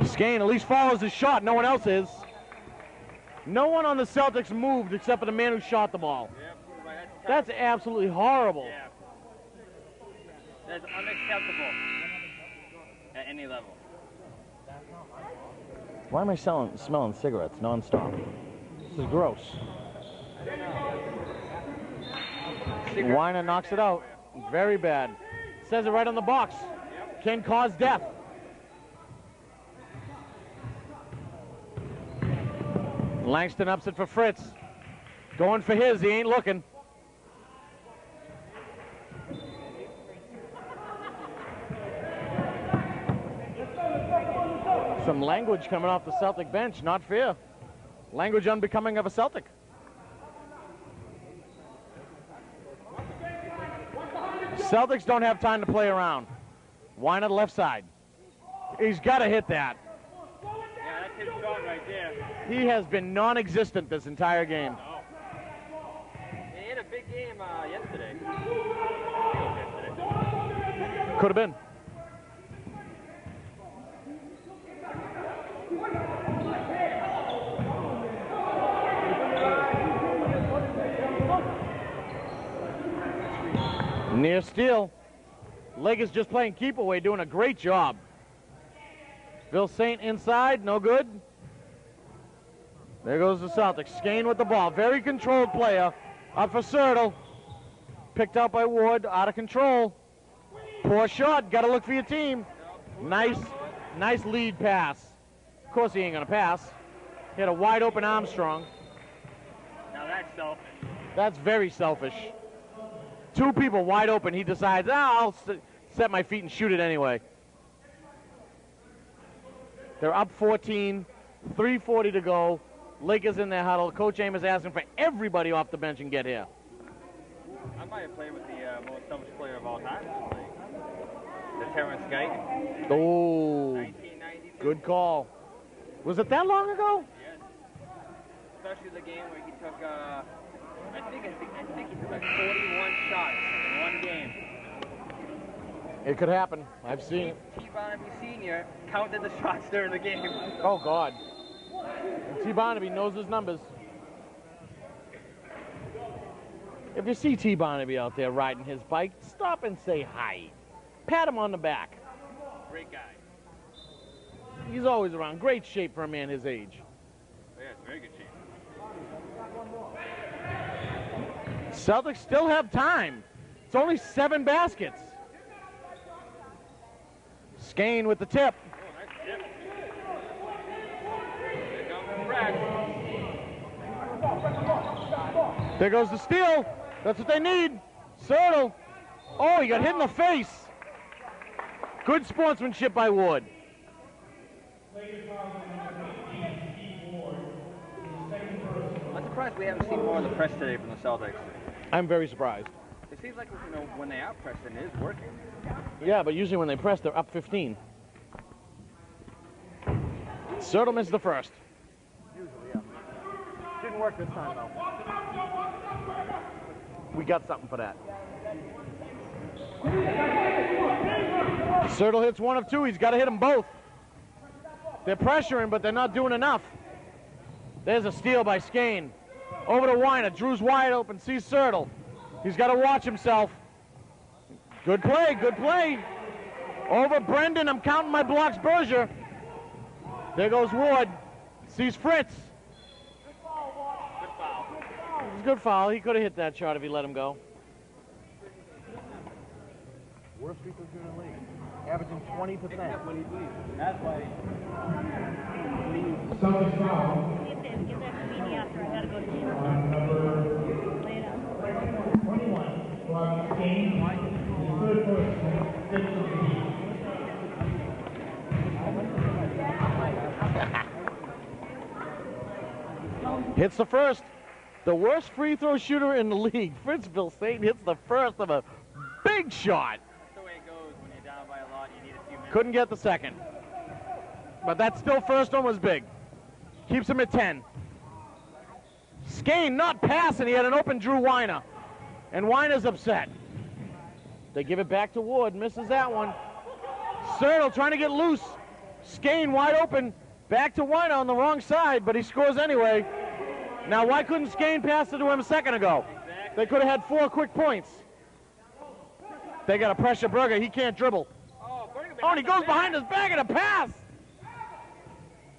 Skane at least follows his shot. No one else is. No one on the Celtics moved except for the man who shot the ball. That's absolutely horrible. Yeah. That's unacceptable at any level. Why am I smelling cigarettes nonstop? This is gross. Weiner knocks it out. Very bad. Says it right on the box. Can cause death. Langston ups it for Fritz. Going for his, he ain't looking. Some language coming off the Celtic bench, not fair. Language unbecoming of a Celtic. Celtics don't have time to play around. Weiner to the left side. He's got to hit that. Yeah, that's his shot right there. He has been non-existent this entire game. Oh. He had a big game yesterday. Could have been. Near steal. Leg is just playing keep away, doing a great job. Phil Saint inside, no good. There goes the Celtics. Skane with the ball. Very controlled player. Up for Sertle. Picked out by Ward. Out of control. Poor shot. Got to look for your team. Nice lead pass. Of course he ain't going to pass. He had a wide open Armstrong. Now that's selfish. That's very selfish. 2 people wide open. He decides, I'll set my feet and shoot it anyway. They're up 14. 3:40 to go. Lakers in their huddle. Coach Amos asking for everybody off the bench and get here. I might have played with the most selfish player of all time in this league. The Terrence Guyton. Oh, 1992. good call. Was it that long ago? Yes. Especially the game where he took, I think he took like 41 shots in one game. It could happen. I've seen it. T. Barnaby Sr. counted the shots during the game. Oh, God. And T. Barnaby knows his numbers. If you see T. Barnaby out there riding his bike, stop and say hi. Pat him on the back. Great guy. He's always around. Great shape for a man his age. Yeah, it's very good shape. Celtics still have time. It's only 7 baskets. Skane with the tip. Oh, nice tip. Here comes Brad. There goes the steal. That's what they need. Sertle. Oh, he got hit in the face. Good sportsmanship by Ward. I'm surprised we haven't seen more of the press today from the Celtics. I'm very surprised. It seems like, when they are pressing, it is working. Yeah, but usually when they press, they're up 15. Sertle missed the first. Usually, yeah. Didn't work this time, though. We got something for that. Sertle hits 1 of 2. He's got to hit them both. They're pressuring, but they're not doing enough. There's a steal by Skane. Over to Weiner. Drew's wide open. Sees Sertle. He's got to watch himself. Good play, good play. Over Brendan. I'm counting my blocks. Berger. There goes Ward. Sees Fritz. Good foul. It's a good foul. He could have hit that shot if he let him go. Worst free throw shooter in the league. Averaging 20%. Except when he bleeds. That's why. Celtics foul. Give that to me after. I gotta go to gym. Lay it out. 21. From Skane. Good first. 6 of the heat. Hits the first. The worst free throw shooter in the league, Fritz Bilstain, hits the first of a big shot. That's the way it goes when you're down by a lot. You need a few minutes. Couldn't get the second. But that still first one was big. Keeps him at 10. Skane not passing. He had an open Drew Weiner. And Weiner's upset. They give it back to Ward. Misses that one. Sertle trying to get loose. Skane wide open. Back to Weiner on the wrong side, but he scores anyway. Now, why couldn't Skane pass it to him a second ago? They could have had 4 quick points. They got a pressure Berger. He can't dribble. Oh, and he goes behind his back and a pass.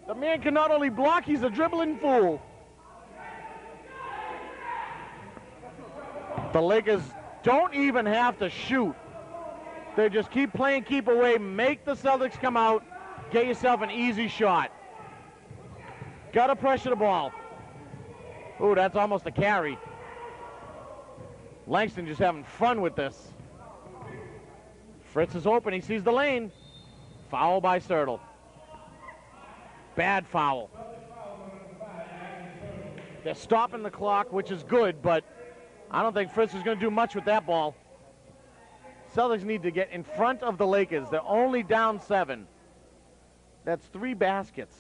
The man can not only block, he's a dribbling fool. The Lakers don't even have to shoot. They just keep playing, keep away, make the Celtics come out, get yourself an easy shot. Got to pressure the ball. Ooh, that's almost a carry. Langston just having fun with this. Fritz is open. He sees the lane. Foul by Sertle. Bad foul. They're stopping the clock, which is good, but I don't think Fritz is going to do much with that ball. Celtics need to get in front of the Lakers. They're only down 7. That's 3 baskets.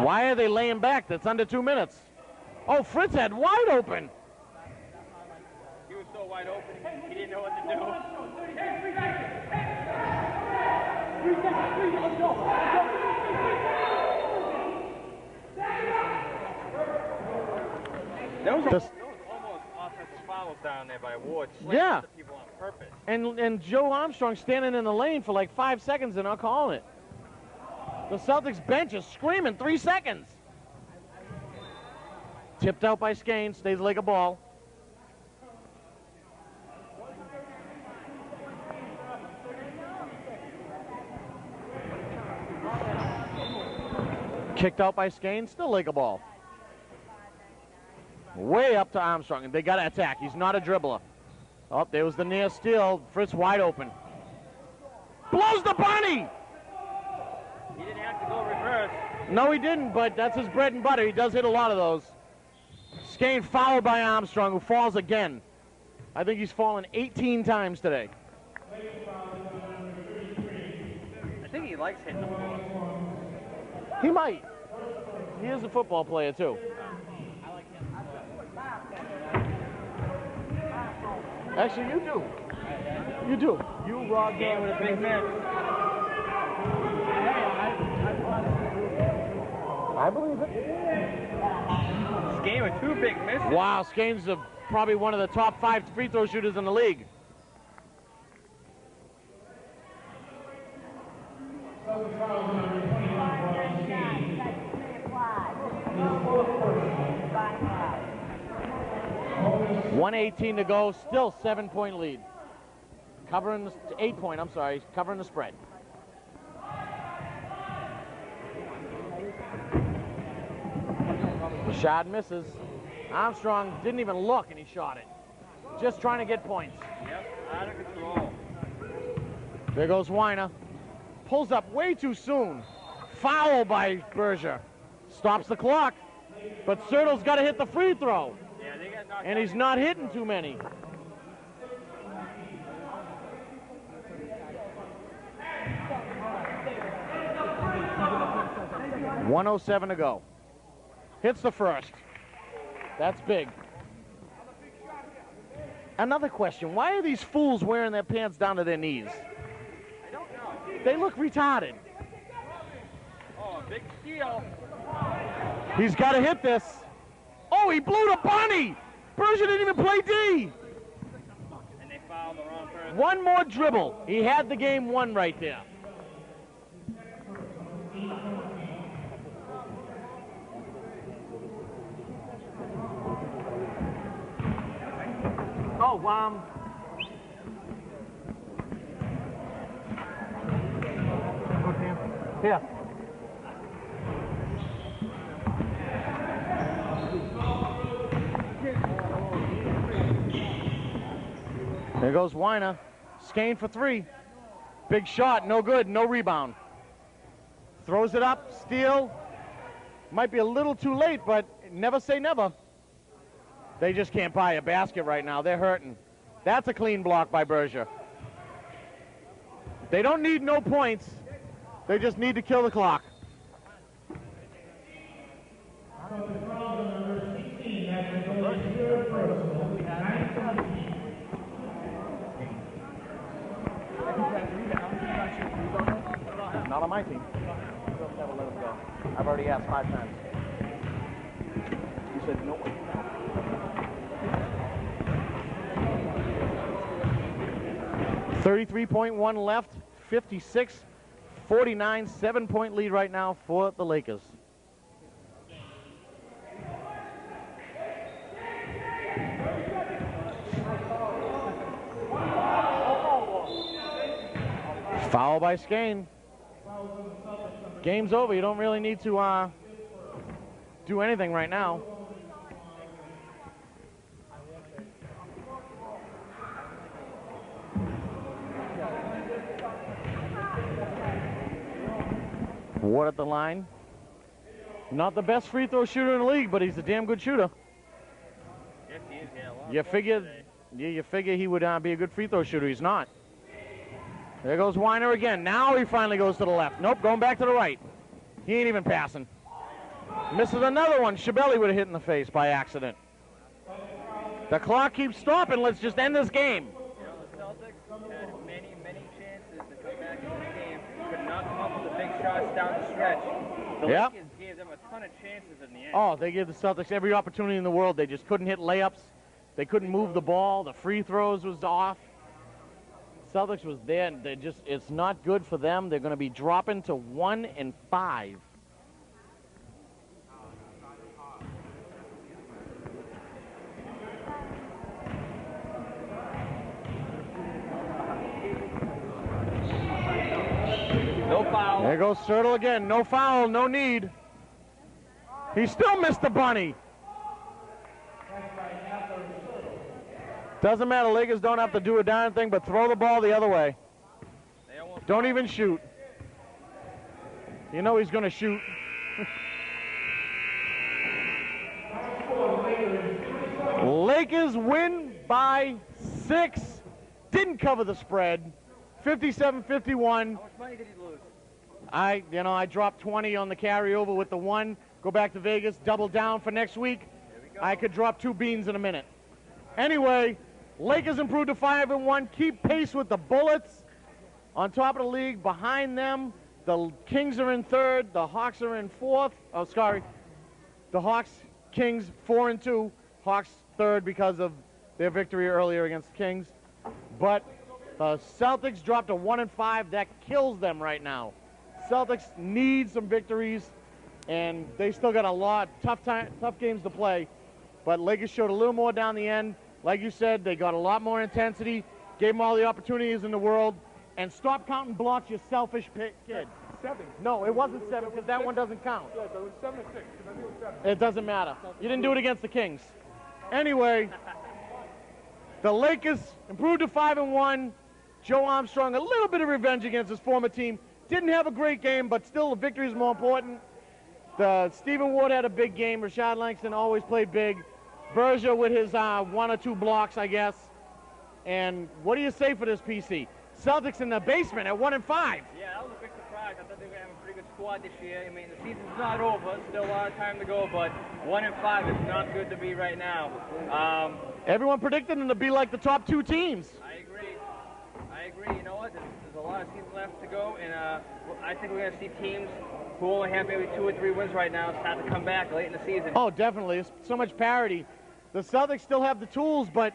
Why are they laying back? That's under 2 minutes. Oh, Fritz had wide open. He was so wide open, he didn't know what to do. There was almost offensive fouls down there by Ward. Yeah. People on purpose. And Joe Armstrong standing in the lane for like 5 seconds and not calling it. The Celtics bench is screaming 3 seconds. Tipped out by Skane, stays like a ball. Kicked out by Skane, still like a ball. Way up to Armstrong, and they got to attack. He's not a dribbler. Oh, there was the near steal. Fritz wide open. Blows the bunny! He didn't have to go reverse. No, he didn't, but that's his bread and butter. He does hit a lot of those. Skane fouled by Armstrong, who falls again. I think he's fallen 18 times today. I think he likes hitting the ball. He might. He is a football player, too. Actually, you do. You do. You raw game with a big man. I believe it. Skane with 2 big misses. Wow, Skane's probably one of the top 5 free throw shooters in the league. $1:18 to go, still 7-point lead. Covering the 8-point, I'm sorry, covering the spread. Rashad misses. Armstrong didn't even look and he shot it. Just trying to get points. Yep, out of control. There goes Weiner. Pulls up way too soon. Foul by Berger. Stops the clock. But Sertle's got to hit the free throw. Yeah, they got knocked And out. he's not hitting too many. $1:07 to go. Hits the first. That's big. Another question. Why are these fools wearing their pants down to their knees? I don't know. They look retarded. Oh, big steal. He's got to hit this. Oh, he blew the bunny. Berger didn't even play D. And they fouled the wrong person. One more dribble. He had the game won right there. Oh, here. There goes Weiner. Skane for 3. Big shot, no good, no rebound. Throws it up, steal. Might be a little too late, but never say never. They just can't buy a basket right now. They're hurting. That's a clean block by Berger. They don't need no points. They just need to kill the clock. Not on my team. Never let him go. I've already asked 5 times. You said no. 33.1 left, 56-49, 7-point lead right now for the Lakers. Foul by Skane. Game's over. You don't really need to do anything right now. Ward at the line. Not the best free throw shooter in the league, but he's a damn good shooter. Yes, he is. Yeah, You figure he would be a good free throw shooter. He's not. There goes Weiner again. Now he finally goes to the left. Nope, going back to the right. He ain't even passing. Misses another one. Schiavelli would have hit in the face by accident. The clock keeps stopping. Let's just end this game. You know, the Celtics had many, many chances to come back in this game. Could not come up with the big shots down the stretch. The Yep. Lakers gave them a ton of chances in the end. Oh, they gave the Celtics every opportunity in the world. They just couldn't hit layups. They couldn't move the ball. The free throws was off. Celtics was there. They just, it's not good for them. They're going to be dropping to 1-5. No foul. There goes Sertle again. No foul, no need. He still missed the bunny. Doesn't matter. Lakers don't have to do a darn thing but throw the ball the other way. Don't even shoot. You know he's going to shoot. Lakers win by 6. Didn't cover the spread. 57-51. How much money did he lose? I dropped 20 on the carryover with the 1. Go back to Vegas, double down for next week. I could drop 2 beans in a minute. Anyway, Lakers improved to 5-1. Keep pace with the Bullets on top of the league. Behind them, the Kings are in 3rd. The Hawks are in 4th. Oh, sorry. The Hawks, Kings 4-2. Hawks 3rd because of their victory earlier against the Kings. But the Celtics dropped to 1-5. That kills them right now. Celtics need some victories, and they still got a lot tough games to play. But Lakers showed a little more down the end. Like you said, they got a lot more intensity, gave them all the opportunities in the world, and stop counting blocks, you selfish kid. 7. No, it wasn't 7 because that one doesn't count. Yeah, but it was 7-6. I think it was 7. It doesn't matter. You didn't do it against the Kings. Anyway, the Lakers improved to 5-1. Joe Armstrong, a little bit of revenge against his former team. Didn't have a great game, but still the victory is more important. Stephen Ward had a big game. Rashad Langston always played big. Berger with his 1 or 2 blocks, I guess. And what do you say for this PC? Celtics in the basement at 1-5. Yeah, that was a big surprise. I thought they were going to have a pretty good squad this year. I mean, the season's not over. Still a lot of time to go, but 1-5 is not good to be right now. Everyone predicted them to be like the top 2 teams. I agree. You know what? There's a lot of season left to go, and I think we're going to see teams who only have maybe 2 or 3 wins right now start to come back late in the season. Oh, definitely. There's so much parity. The Celtics still have the tools, but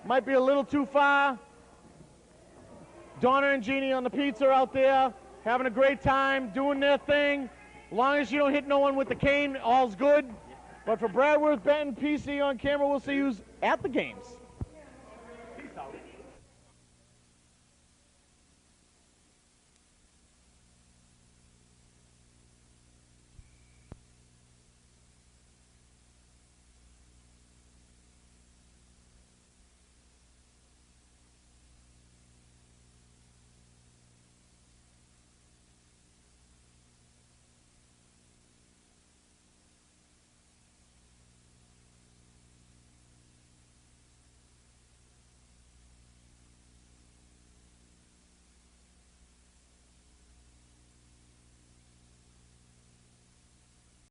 might be a little too far. Donna and Jeannie on the pizza out there, having a great time, doing their thing. As long as you don't hit no one with the cane, all's good. But for Bradworth, Ben, PC on camera, we'll see who's at the games.